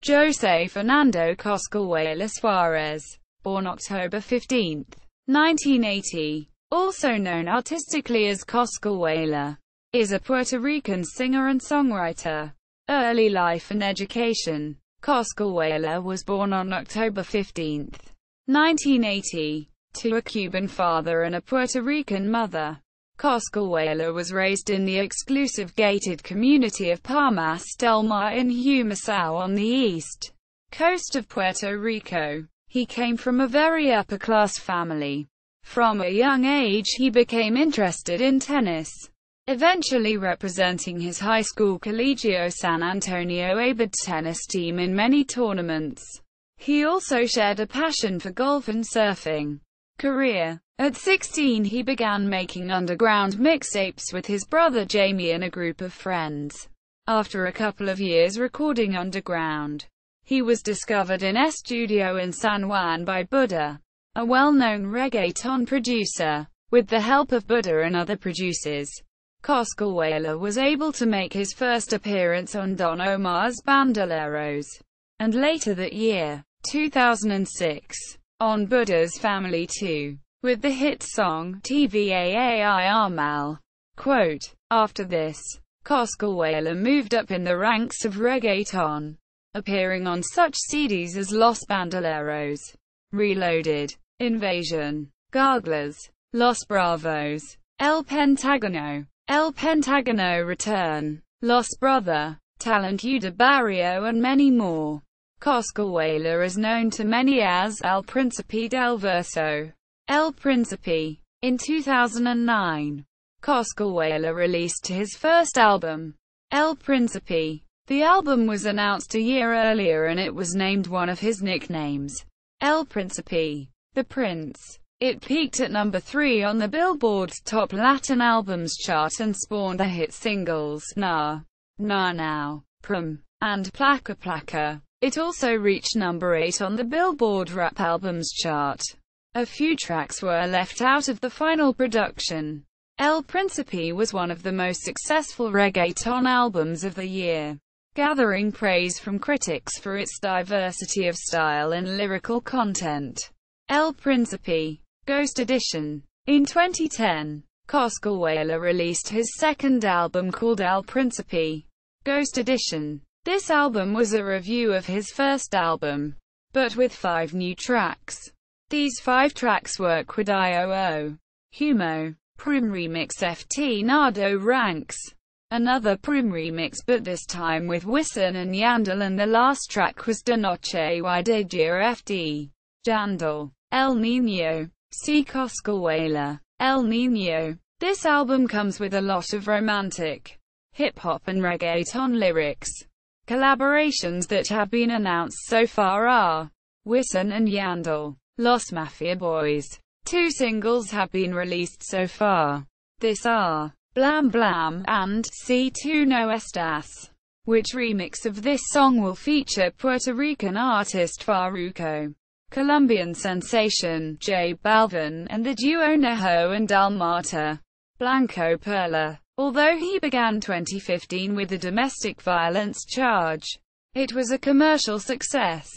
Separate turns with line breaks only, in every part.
José Fernando Cosculluela Suárez, born October 15, 1980, also known artistically as Cosculluela, is a Puerto Rican singer and songwriter. Early life and education. Cosculluela was born on October 15, 1980, to a Cuban father and a Puerto Rican mother. Cosculluela was raised in the exclusive gated community of Palmas del Mar in Humacao on the east coast of Puerto Rico. He came from a very upper-class family. From a young age he became interested in tennis, eventually representing his high school Colegio San Antonio Abad tennis team in many tournaments. He also shared a passion for golf and surfing. Career. At 16 he began making underground mixtapes with his brother Jamie and a group of friends. After a couple of years recording underground, he was discovered in a studio in San Juan by Buddha, a well-known reggaeton producer. With the help of Buddha and other producers, Cosculluela was able to make his first appearance on Don Omar's Bandoleros, and later that year, 2006, on Buddha's Family 2, with the hit song Tvaai Amal. Quote, after this, Cosculluela moved up in the ranks of reggaeton, appearing on such CDs as Los Bandoleros, Reloaded, Invasion, Garglas, Los Bravos, El Pentagono Return, Los Brother, Talent de Barrio and many more. Cosculluela is known to many as El Principe del Verso. El Principe. In 2009, Cosculluela released his first album, El Principe. The album was announced a year earlier and it was named one of his nicknames, El Principe, the Prince. It peaked at number 3 on the Billboard's Top Latin Albums chart and spawned the hit singles Na Now, Prum, and Placa Placa. It also reached number 8 on the Billboard Rap Albums chart. A few tracks were left out of the final production. El Principe was one of the most successful reggaeton albums of the year, gathering praise from critics for its diversity of style and lyrical content. El Principe, Ghost Edition. In 2010, Cosculluela released his second album called El Principe, Ghost Edition. This album was a review of his first album, but with 5 new tracks. These 5 tracks were Quidao, Humo, Prim Remix FT Nardo Ranks, another Prim remix but this time with Wisin and Yandel, and the last track was De Noche y de Dia FD Jandal. El Niño. See Cosculluela. El Niño. This album comes with a lot of romantic, hip-hop and reggaeton lyrics. Collaborations that have been announced so far are Wisin and Yandel, Los Mafia Boys. 2 singles have been released so far. This are Blam Blam and Si Tu No Estás, which remix of this song will feature Puerto Rican artist Farruko, Colombian sensation J Balvin, and the duo Neho and Dalmata. Blanco Perla. Although he began 2015 with a domestic violence charge, it was a commercial success.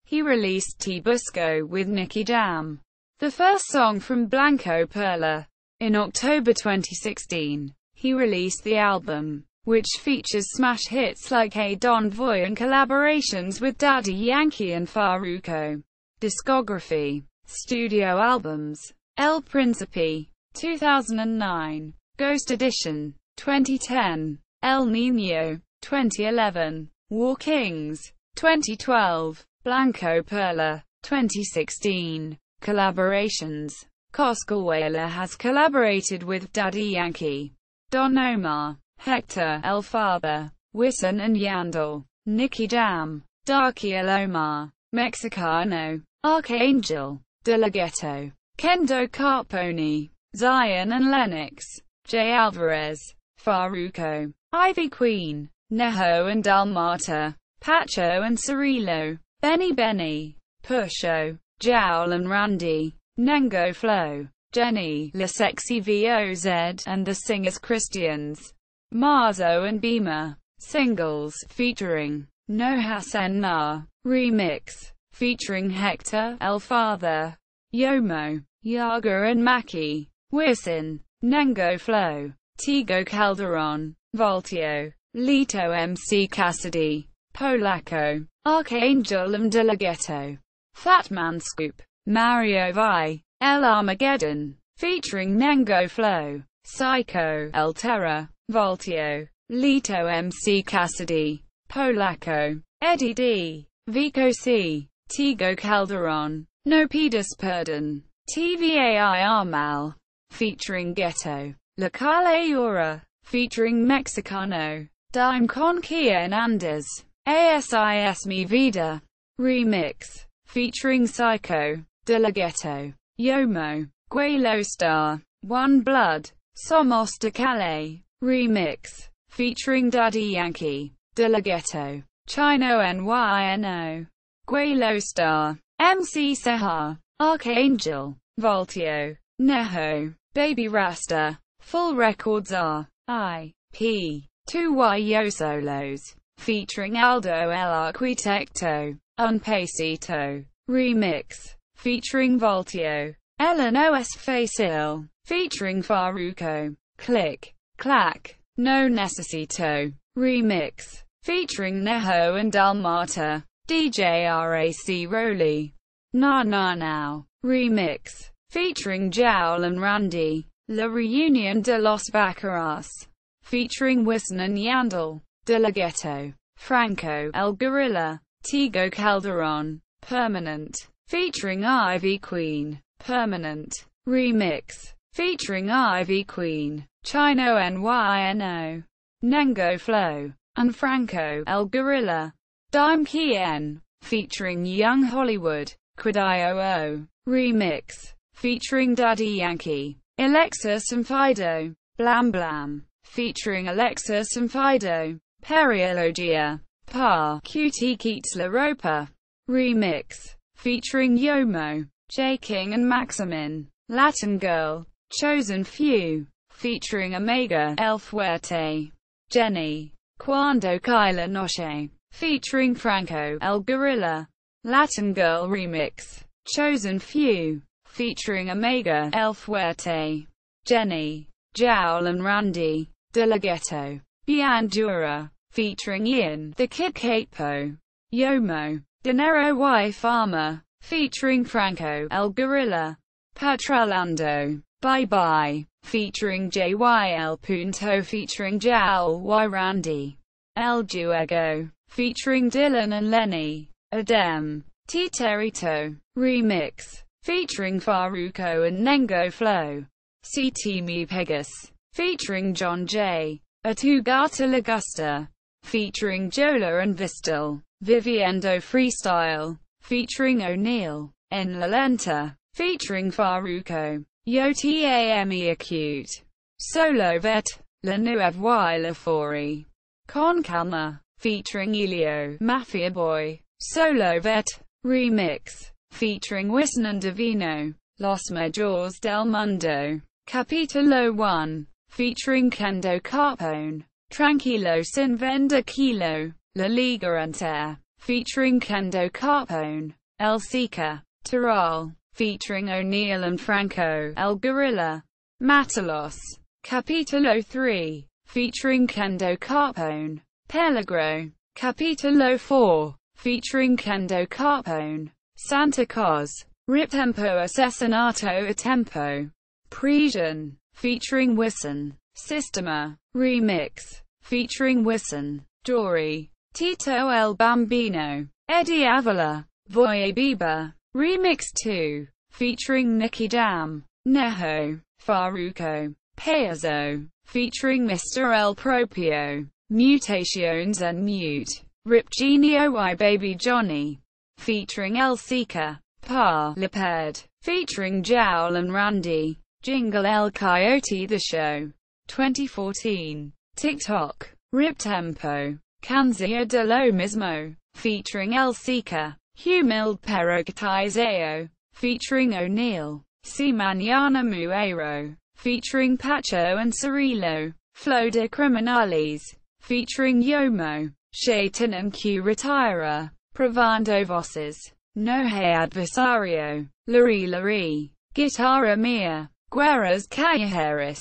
He released T Busco with Nicky Jam, the first song from Blanco Perla. In October 2016, he released the album, which features smash hits like Hey Don Voy and collaborations with Daddy Yankee and Farruko. Discography. Studio albums. El Principe, 2009. Ghost Edition, 2010. El Niño, 2011. War Kings, 2012. Blanco Perla, 2016. Collaborations. Cosculluela has collaborated with Daddy Yankee, Don Omar, Hector El Father, Wisin and Yandel, Nicky Jam, Darky El Omar, Mexicano, Archangel, De La Ghetto, Kendo Carponi, Zion and Lennox, J Alvarez, Farruko, Ivy Queen, Neho and Dalmata, Pacho and Cirillo, Benny, Pusho, Jowl and Randy, Nengo Flow, Jenny, La Sexy VOZ, and the Singers Christians, Marzo and Beamer. Singles, featuring No Hasen Na, remix, featuring Hector, El Father, Yomo, Yaga and Maki, Wisin, Nengo Flow, Tigo Calderon, Voltio, Lito MC Cassidy, Polaco, Archangel and De La Ghetto, Fatman Scoop, Mario Vi, El Armageddon, featuring Nengo Flow, Psycho, El Terra, Voltio, Lito MC Cassidy, Polaco, Eddie D, Vico C, Tigo Calderon, No Pidas Perdon, TVAI Armal, featuring Ghetto, La Calle Yura, featuring Mexicano, Dime Con Quien Andes, ASIS Mi Vida, remix, featuring Psycho, De La Ghetto, Yomo, Guelo Star, One Blood, Somos de Calais, remix, featuring Daddy Yankee, De La Ghetto, Chino NYNO, Guelo Star, MC Sahar, Archangel, Voltio, Neho, Baby Rasta, Full Records R.I.P. 2YO Solos, featuring Aldo El Arquitecto, Unpacito, remix, featuring Voltio, Eleanos Facil, featuring Farruko, Click, Clack, No Necesito, remix, featuring Neho and Dalmata, DJ RAC Rolly, Na Na Now, remix, featuring Jowl and Randy, La Reunion de los Baccaras, featuring Wisin and Yandel, De La Ghetto, Franco, El Gorilla, Tigo Calderon, Permanent, featuring Ivy Queen, Permanent, remix, featuring Ivy Queen, Chino NYNO, Nengo Flow, and Franco, El Gorilla, Dime Kien, featuring Young Hollywood, Quid-IOO, remix, featuring Daddy Yankee, Alexis and Fido, Blam Blam, featuring Alexis and Fido, Periologia, Pa, Cutie Keats La Ropa, remix, featuring Yomo, J. King and Maximin, Latin Girl, Chosen Few, featuring Omega, El Fuerte, Jenny, Cuando Cae la Noche, featuring Franco, El Gorilla, Latin Girl remix, Chosen Few, featuring Omega, El Fuerte, Jenny, Jowl and Randy, De La Ghetto, Biandura, featuring Ian, The Kid Capo, Yomo, Dinero y Farmer, featuring Franco, El Gorilla, Patrolando, Bye Bye, featuring JYL Punto, featuring Jowl y Randy, El Juego, featuring Dylan and Lenny, Adem, Titerito, remix, featuring Farruko and Nengo Flow, CT Me Pegas, featuring John J. Atugata Lagusta, featuring Jola and Vistal, Viviendo Freestyle, featuring O'Neal, En La Lenta, featuring Farruko, Yo Tame Acute, Solo Vet, La Nueve y La Fori, Con Calma, featuring Elio, Mafia Boy, Solo Vet, remix, featuring Wisin and Divino, Los Majores del Mundo, Capítulo 1, featuring Kendo Carpone, Tranquilo Sin Venda Kilo, La Liga Entera, featuring Kendo Carpone, El Seeker, Terral, featuring O'Neal and Franco, El Gorilla, Matalos, Capítulo 3, featuring Kendo Carpone, Peligro, Capítulo 4, featuring Kendo Carpone, Santa Cos, Rip Tempo Asesinato a Tempo, Parisian, featuring Wisin, Sistema, remix, featuring Wisin, Dory, Tito El Bambino, Eddie Avila, Voye Bieber, remix 2, featuring Nicky Jam, Neho, Farruko, Payazo, featuring Mr. El Propio, Mutations and Mute, Rip Genio y Baby Johnny, featuring El Seeker, Pa, Leped, featuring Jowl and Randy, Jingle El Coyote The Show, 2014, TikTok, Rip Tempo, Canzia de lo Mismo, featuring El Seeker, Humilde Perogtizeo, featuring O'Neal, Si Mañana Muero, featuring Pacho and Cirillo, Flow de Criminales, featuring Yomo, Shaitanam Q Retira, Provando Voces, No Hey Adversario, Lari, Guitarra Mia, Guerras Callejeras,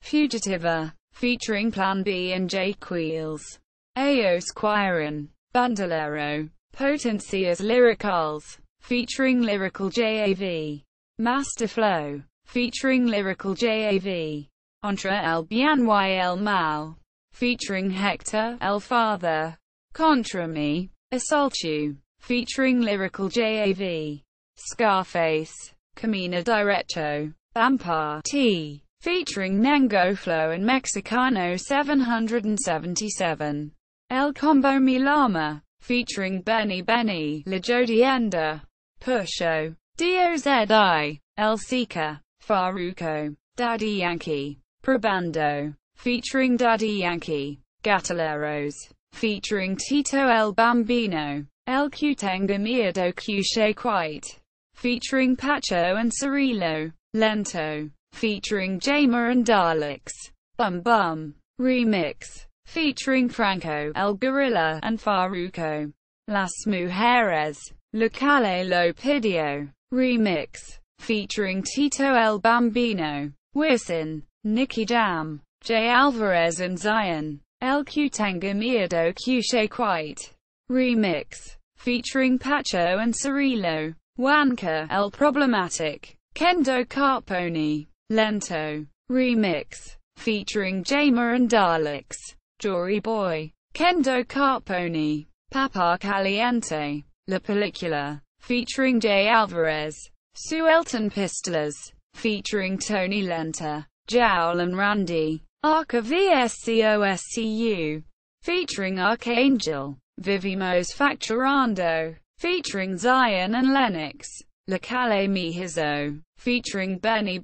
Fugitiva, featuring Plan B and J Queels, Ayo Squiren, Bandolero, Potencias Lyricals, featuring Lyrical JAV, Master Flow, featuring Lyrical JAV, Entre el Bien y el Mal, featuring Hector, El Father, Contra Me, Assault You, featuring Lyrical JAV, Scarface, Camino Derecho, Ampar T, featuring Nengo Flow and Mexicano 777, El Combo Mi Llama, featuring Benny, La Jodienda, Pusho, Dozzi, El Seeker, Farruko, Daddy Yankee, Probando, featuring Daddy Yankee, Gatilleros, featuring Tito El Bambino, El Cutenga Miedo Cuche Quite, featuring Pacho and Cirillo, Lento, featuring Jamer and Daleks, Bum Bum, Remix, featuring Franco, El Gorilla, and Farruko, Las Mujeres, Locale Lo Pidio, Remix, featuring Tito El Bambino, Wisin, Nicky Jam, J Alvarez and Zion, El Cutenga Miedo Cuche Quite, Remix, featuring Pacho and Cirillo, Wanka, El Problematic, Kendo Carponi, Lento, Remix, featuring Jamer and Daleks, Jory Boy, Kendo Carponi, Papa Caliente, La Película, featuring J Alvarez, Suelton Pistolas, featuring Tony Lenta, Jowl and Randy, Arca VSCOSCU, featuring Archangel, Vivimos Facturando, featuring Zion and Lennox, La Calle Mihizo, featuring Benny,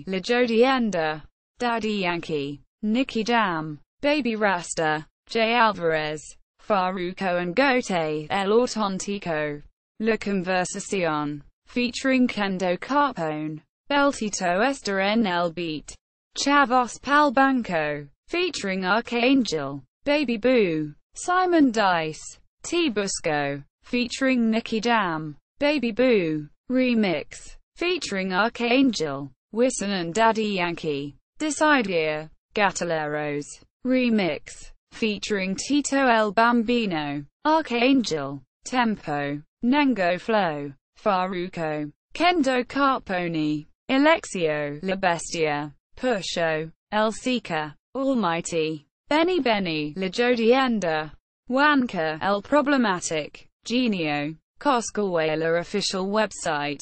La Jodienda, Daddy Yankee, Nicky Jam, Baby Rasta, J Alvarez, Farruko and Gote, El Autontico, La Conversación, featuring Kendo Carpone, Beltito Esther en el Beat, Chavos Pal Banco, featuring Archangel, Baby Boo, Simon Dice, T Busco, featuring Nicky Jam, Baby Boo, Remix, featuring Archangel, Wisin and Daddy Yankee, Decidea, Gatilleros, Remix, featuring Tito El Bambino, Archangel, Tempo, Nengo Flow, Farruko, Kendo Carponi, Alexio, La Bestia, Pusho, El Seeker, Almighty, Benny, La Jodienda, Wanka, El Problematic, Genio, Cosculluela official website.